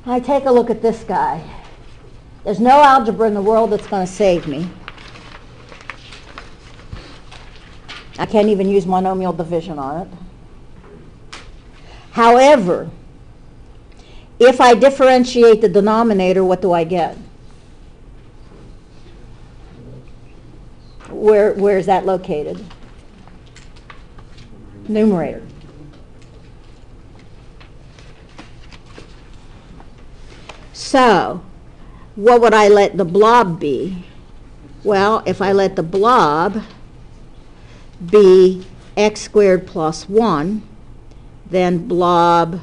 I take a look at this guy. There's no algebra in the world that's going to save me. I can't even use monomial division on it. However, if I differentiate the denominator, what do I get? Where is that located? Numerator. So, what would I let the blob be? Well, if I let the blob be x squared plus 1, then blob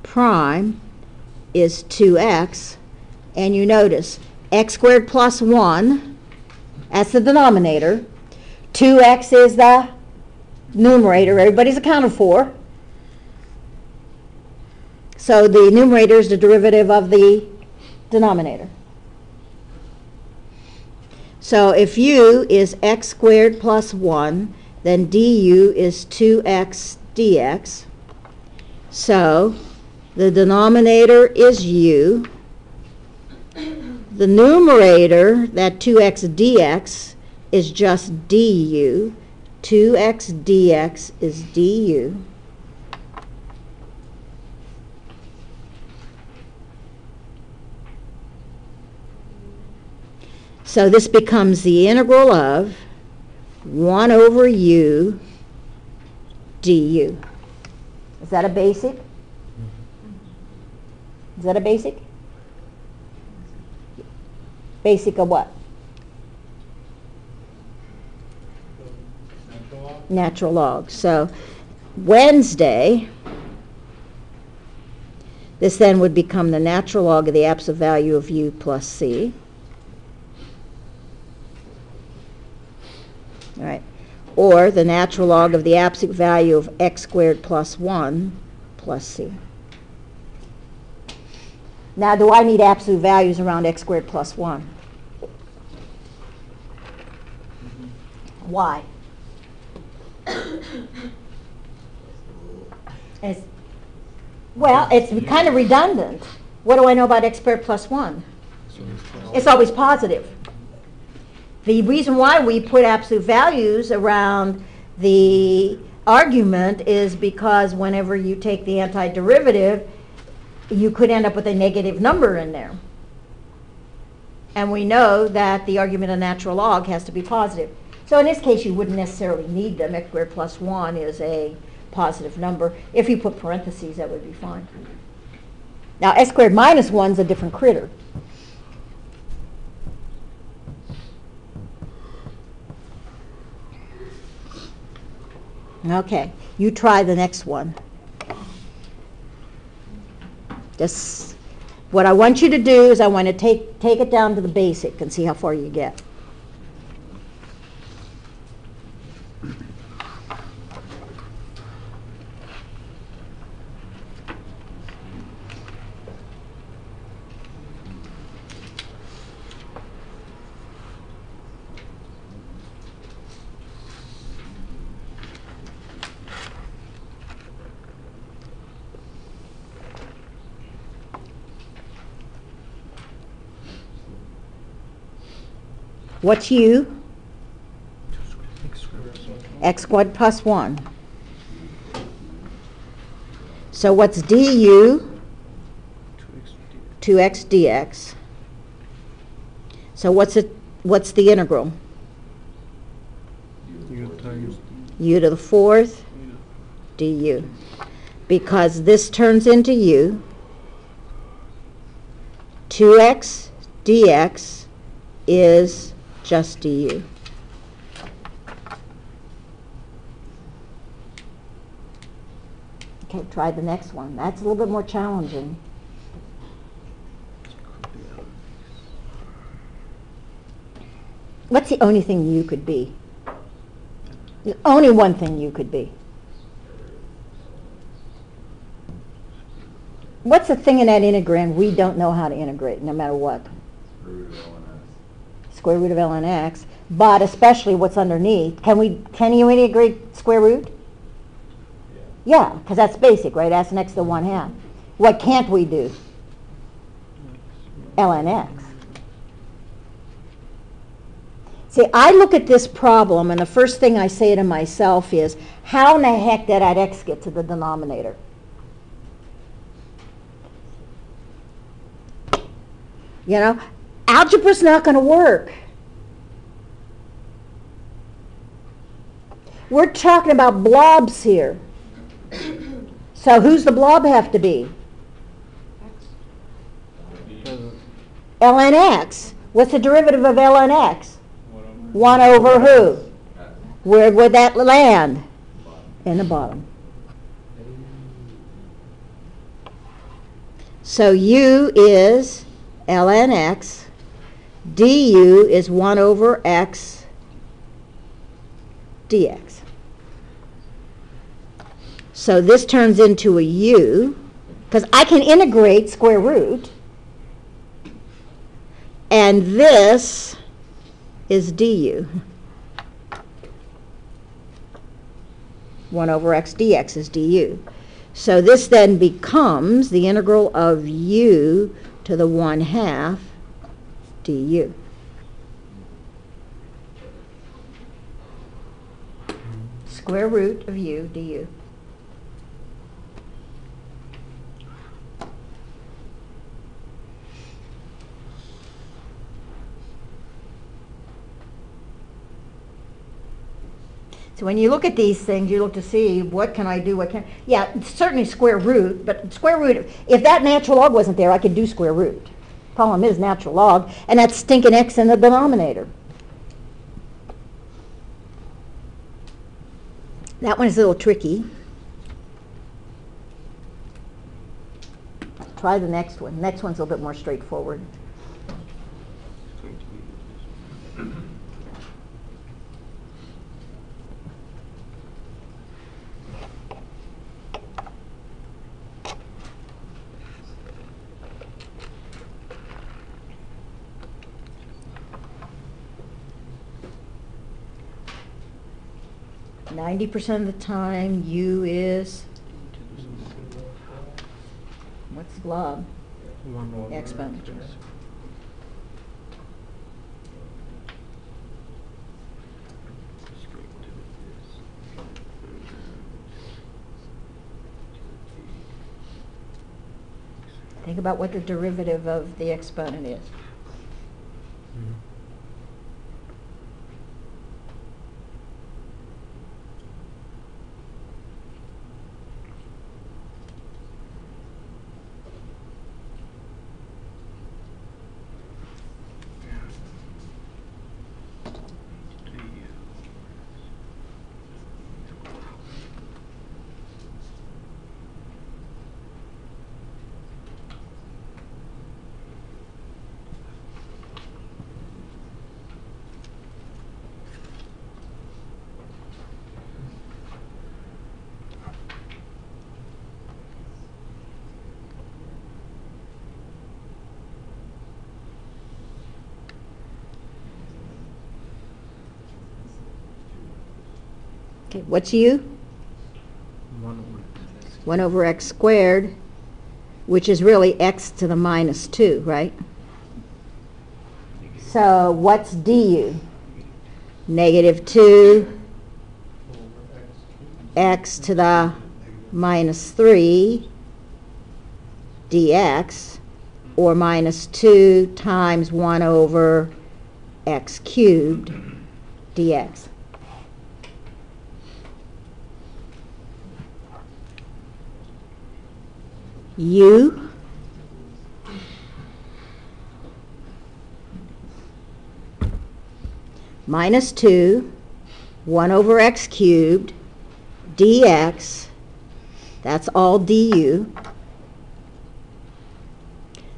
prime is 2x. And you notice, x squared plus 1, that's the denominator. 2x is the numerator. Everybody's accounted for. So the numerator is the derivative of the denominator. So if u is x squared plus 1, then du is 2x dx. So the denominator is u. The numerator, that 2x dx, is just du. 2x dx is du. So this becomes the integral of 1 over u du. Is that a basic? Is that a basic? Basic of what? Natural log. So Wednesday, this then would become the natural log of the absolute value of u plus c. All right. Or the natural log of the absolute value of x squared plus 1 plus c. Now, do I need absolute values around x squared plus 1? Why? It's kind of redundant. What do I know about x squared plus 1? It's always positive. The reason why we put absolute values around the argument is because whenever you take the antiderivative, you could end up with a negative number in there. And we know that the argument of natural log has to be positive. So in this case, you wouldn't necessarily need them. X squared plus 1 is a positive number. If you put parentheses, that would be fine. Now, x squared minus 1 is a different critter. Okay, you try the next one. Just what I want you to do is I want to take it down to the basic and see how far you get. What's u? X squared plus 1. So what's du? 2x dx. So what's the integral? U to the 4th du. Because this turns into u. 2x dx is just du. Okay, try the next one. That's a little bit more challenging. What's the only thing you could be? The only one thing you could be. What's the thing in that integrand we don't know how to integrate, no matter what? Square root of ln x, but especially what's underneath. Can you integrate square root? Yeah, because that's basic, right? That's next to 1/2. What can't we do? ln x. See, I look at this problem, and the first thing I say to myself is, how in the heck did that x get to the denominator? You know, algebra's not going to work. We're talking about blobs here. So who's the blob have to be? ln x. What's the derivative of ln x? 1 over who? Where would that land? In the bottom. So u is ln x, du is 1 over x dx. So this turns into a u, because I can integrate square root, and this is du. 1 over x dx is du. So this then becomes the integral of u to the 1/2 du. Square root of u du. So when you look at these things, you look to see what can I do, what can, yeah, certainly square root, but square root, if that natural log wasn't there, I could do square root. Problem is natural log, and that's stinking x in the denominator. That one's a little tricky. Try the next one. Next one's a little bit more straightforward. %of the time, u is, what's the blob? Exponent. Think about what the derivative of the exponent is. Okay, what's u? 1 over x squared, which is really x to the minus 2, right? So what's du? Negative 2 x to the minus 3 dx, or minus 2 times 1 over x cubed dx. U minus 2, 1 over x cubed, dx, that's all du.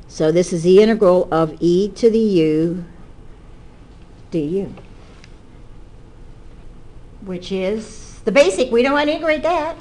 So this is the integral of e to the u du, which is the basic. We don't want to integrate that.